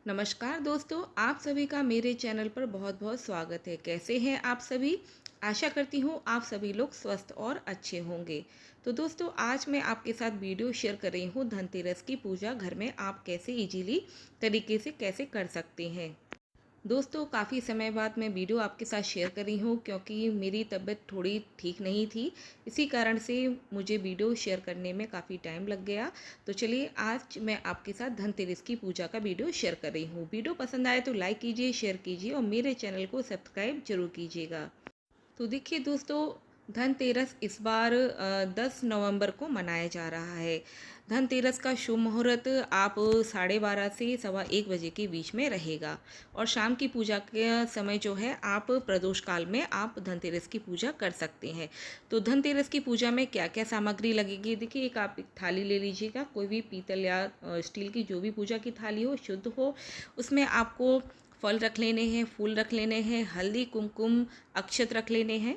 नमस्कार दोस्तों, आप सभी का मेरे चैनल पर बहुत बहुत स्वागत है। कैसे हैं आप सभी? आशा करती हूँ आप सभी लोग स्वस्थ और अच्छे होंगे। तो दोस्तों, आज मैं आपके साथ वीडियो शेयर कर रही हूँ धनतेरस की पूजा घर में आप कैसे इजीली तरीके से कैसे कर सकते हैं। दोस्तों, काफ़ी समय बाद मैं वीडियो आपके साथ शेयर कर रही हूँ क्योंकि मेरी तबीयत थोड़ी ठीक नहीं थी। इसी कारण से मुझे वीडियो शेयर करने में काफ़ी टाइम लग गया। तो चलिए, आज मैं आपके साथ धनतेरस की पूजा का वीडियो शेयर कर रही हूँ। वीडियो पसंद आए तो लाइक कीजिए, शेयर कीजिए और मेरे चैनल को सब्सक्राइब जरूर कीजिएगा। तो देखिए दोस्तों, धनतेरस इस बार 10 नवंबर को मनाया जा रहा है। धनतेरस का शुभ मुहूर्त आप 12:30 से 1:15 बजे के बीच में रहेगा और शाम की पूजा के समय जो है आप प्रदोष काल में आप धनतेरस की पूजा कर सकते हैं। तो धनतेरस की पूजा में क्या क्या सामग्री लगेगी, देखिए एक आप एक थाली ले लीजिएगा, कोई भी पीतल या स्टील की जो भी पूजा की थाली हो, शुद्ध हो। उसमें आपको फल रख लेने हैं, फूल रख लेने हैं, हल्दी कुमकुम अक्षत रख लेने हैं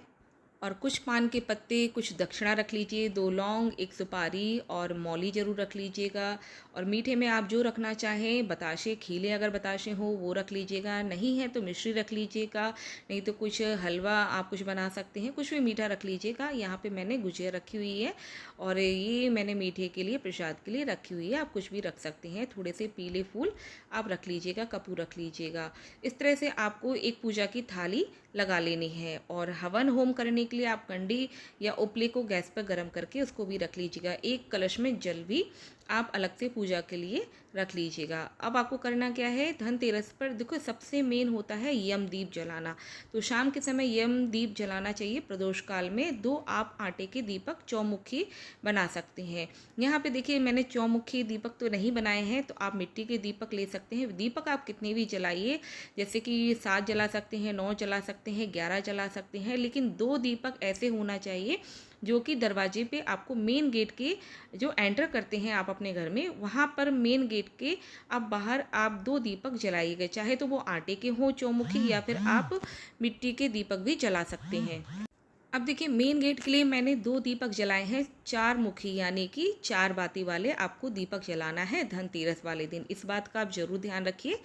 और कुछ पान के पत्ते, कुछ दक्षिणा रख लीजिए, 2 लौंग, 1 सुपारी और मौली ज़रूर रख लीजिएगा। और मीठे में आप जो रखना चाहें, बताशे, खीले अगर बताशे हो वो रख लीजिएगा, नहीं है तो मिश्री रख लीजिएगा, नहीं तो कुछ हलवा आप कुछ बना सकते हैं, कुछ भी मीठा रख लीजिएगा। यहाँ पे मैंने गुजिया रखी हुई है और ये मैंने मीठे के लिए, प्रसाद के लिए रखी हुई है। आप कुछ भी रख सकते हैं, थोड़े से पीले फूल आप रख लीजिएगा, कपूर रख लीजिएगा। इस तरह से आपको एक पूजा की थाली लगा लेनी है और हवन होम करने के लिए आप कंडी या उपले को गैस पर गर्म करके उसको भी रख लीजिएगा। एक कलश में जल भी आप अलग से पूजा के लिए रख लीजिएगा। अब आपको करना क्या है, धनतेरस पर देखो सबसे मेन होता है यम दीप जलाना। तो शाम के समय यम दीप जलाना चाहिए। प्रदोष काल में 2 आप आटे के दीपक चौमुखी बना सकते हैं। यहाँ पे देखिए मैंने चौमुखी दीपक तो नहीं बनाए हैं, तो आप मिट्टी के दीपक ले सकते हैं। दीपक आप कितने भी जलाइए, जैसे कि 7 जला सकते हैं, 9 जला सकते हैं, 11 जला सकते हैं, लेकिन 2 दीपक ऐसे होना चाहिए जो कि दरवाजे पे आपको मेन गेट के जो एंटर करते हैं आप अपने घर में, वहाँ पर मेन गेट के आप बाहर आप 2 दीपक जलाइएगा। चाहे तो वो आटे के हों चौमुखी या फिर आप मिट्टी के दीपक भी जला सकते हैं। अब देखिए मेन गेट के लिए मैंने 2 दीपक जलाए हैं, 4 मुखी यानी कि 4 बाती वाले आपको दीपक जलाना है धनतेरस वाले दिन। इस बात का आप जरूर ध्यान रखिए।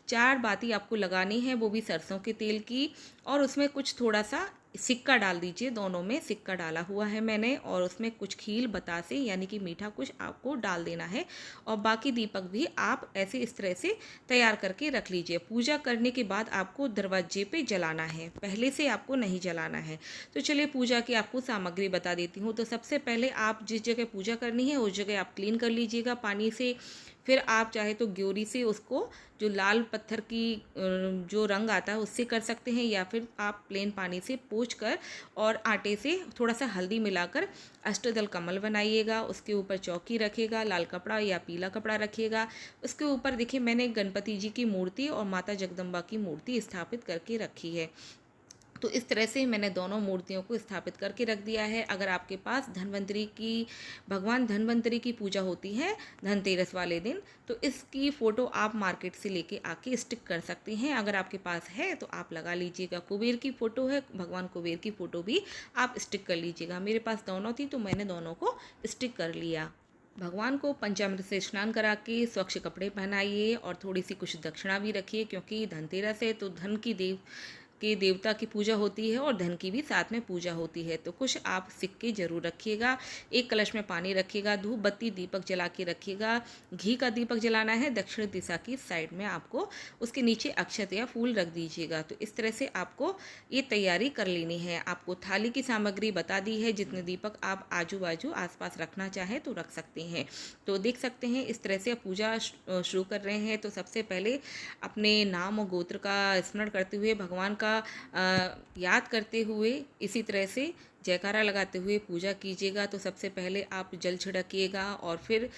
4 बाती आपको लगानी है, वो भी सरसों के तेल की, और उसमें कुछ थोड़ा सा सिक्का डाल दीजिए। दोनों में सिक्का डाला हुआ है मैंने, और उसमें कुछ खील बतासे यानी कि मीठा कुछ आपको डाल देना है। और बाकी दीपक भी आप ऐसे इस तरह से तैयार करके रख लीजिए। पूजा करने के बाद आपको दरवाजे पे जलाना है, पहले से आपको नहीं जलाना है। तो चलिए पूजा की आपको सामग्री बता देती हूँ। तो सबसे पहले आप जिस जगह पूजा करनी है उस जगह आप क्लीन कर लीजिएगा पानी से। फिर आप चाहे तो ग्योरी से उसको, जो लाल पत्थर की जो रंग आता है उससे कर सकते हैं, या फिर आप प्लेन पानी से पोंछ कर और आटे से थोड़ा सा हल्दी मिलाकर अष्टदल कमल बनाइएगा। उसके ऊपर चौकी रखिएगा, लाल कपड़ा या पीला कपड़ा रखिएगा। उसके ऊपर देखिए मैंने गणपति जी की मूर्ति और माता जगदम्बा की मूर्ति स्थापित करके रखी है। तो इस तरह से मैंने दोनों मूर्तियों को स्थापित करके रख दिया है। अगर आपके पास भगवान धन्वंतरी की पूजा होती है धनतेरस वाले दिन, तो इसकी फ़ोटो आप मार्केट से लेके आके स्टिक कर सकते हैं। अगर आपके पास है तो आप लगा लीजिएगा। कुबेर की फ़ोटो है, भगवान कुबेर की फ़ोटो भी आप स्टिक कर लीजिएगा। मेरे पास दोनों थी तो मैंने दोनों को स्टिक कर लिया। भगवान को पंचामृत से स्नान करा के स्वच्छ कपड़े पहनाइए और थोड़ी सी कुछ दक्षिणा भी रखिए, क्योंकि धनतेरस है तो धन की देवता की पूजा होती है और धन की भी साथ में पूजा होती है। तो कुछ आप सिक्के जरूर रखिएगा। एक कलश में पानी रखिएगा, धूप बत्ती दीपक जला के रखिएगा। घी का दीपक जलाना है दक्षिण दिशा की साइड में, आपको उसके नीचे अक्षत या फूल रख दीजिएगा। तो इस तरह से आपको ये तैयारी कर लेनी है। आपको थाली की सामग्री बता दी है, जितने दीपक आप आजू बाजू आसपास रखना चाहें तो रख सकते हैं। तो देख सकते हैं इस तरह से पूजा शुरू कर रहे हैं। तो सबसे पहले अपने नाम और गोत्र का स्मरण करते हुए, भगवान का याद करते हुए, इसी तरह से जयकारा लगाते हुए पूजा कीजिएगा। तो सबसे पहले आप जल छिड़किएगा और फिर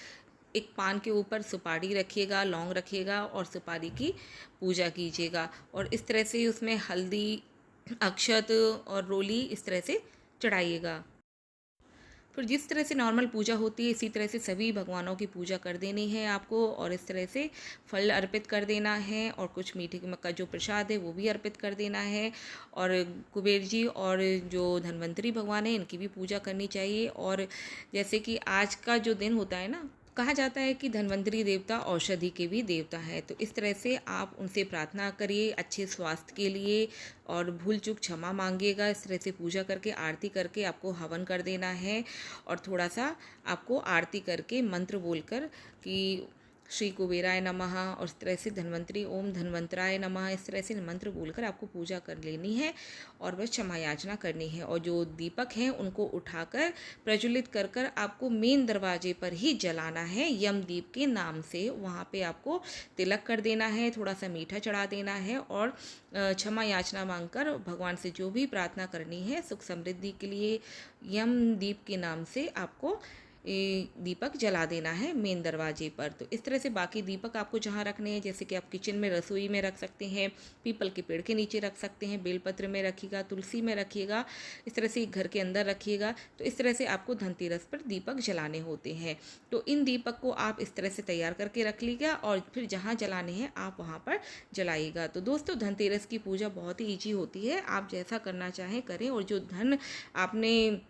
एक पान के ऊपर सुपारी रखिएगा, लौंग रखिएगा और सुपारी की पूजा कीजिएगा। और इस तरह से उसमें हल्दी, अक्षत और रोली इस तरह से चढ़ाइएगा। फिर जिस तरह से नॉर्मल पूजा होती है इसी तरह से सभी भगवानों की पूजा कर देनी है आपको, और इस तरह से फल अर्पित कर देना है और कुछ मीठे का जो प्रसाद है वो भी अर्पित कर देना है। और कुबेर जी और जो धन्वंतरी भगवान है इनकी भी पूजा करनी चाहिए। और जैसे कि आज का जो दिन होता है ना, कहा जाता है कि धन्वंतरी देवता औषधि के भी देवता है, तो इस तरह से आप उनसे प्रार्थना करिए अच्छे स्वास्थ्य के लिए और भूल चूक क्षमा मांगिएगा। इस तरह से पूजा करके आरती करके आपको हवन कर देना है और थोड़ा सा आपको आरती करके मंत्र बोलकर कि श्री कुबेराय नमः और इस तरह से धन्वंतरी ओम धन्वंतराय नमः इस तरह से मंत्र बोलकर आपको पूजा कर लेनी है और बस क्षमा याचना करनी है। और जो दीपक हैं उनको उठाकर प्रज्वलित कर कर आपको मेन दरवाजे पर ही जलाना है यमदीप के नाम से। वहाँ पे आपको तिलक कर देना है, थोड़ा सा मीठा चढ़ा देना है और क्षमा याचना मांगकर भगवान से जो भी प्रार्थना करनी है सुख समृद्धि के लिए यमदीप के नाम से आपको दीपक जला देना है मेन दरवाजे पर। तो इस तरह से बाकी दीपक आपको जहाँ रखने हैं, जैसे कि आप किचन में रसोई में रख सकते हैं, पीपल के पेड़ के नीचे रख सकते हैं, बेलपत्र में रखिएगा, तुलसी में रखिएगा, इस तरह से घर के अंदर रखिएगा। तो इस तरह से आपको धनतेरस पर दीपक जलाने होते हैं। तो इन दीपक को आप इस तरह से तैयार करके रख लीजिएगा और फिर जहाँ जलाने हैं आप वहाँ पर जलाइएगा। तो दोस्तों धनतेरस की पूजा बहुत ही ईजी होती है, आप जैसा करना चाहें करें और जो धन आपने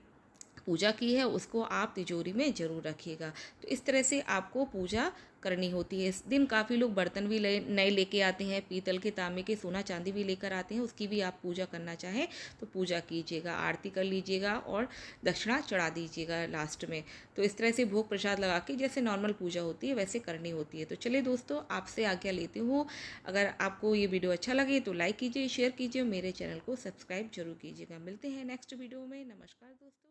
पूजा की है उसको आप तिजोरी में ज़रूर रखिएगा। तो इस तरह से आपको पूजा करनी होती है। इस दिन काफ़ी लोग बर्तन भी नए लेके आते हैं, पीतल के, तांबे के, सोना चांदी भी लेकर आते हैं, उसकी भी आप पूजा करना चाहें तो पूजा कीजिएगा, आरती कर लीजिएगा और दक्षिणा चढ़ा दीजिएगा लास्ट में। तो इस तरह से भोग प्रसाद लगा के जैसे नॉर्मल पूजा होती है वैसे करनी होती है। तो चलिए दोस्तों, आपसे आज्ञा लेती हूँ। अगर आपको ये वीडियो अच्छा लगे तो लाइक कीजिए, शेयर कीजिए, मेरे चैनल को सब्सक्राइब जरूर कीजिएगा। मिलते हैं नेक्स्ट वीडियो में। नमस्कार दोस्तों।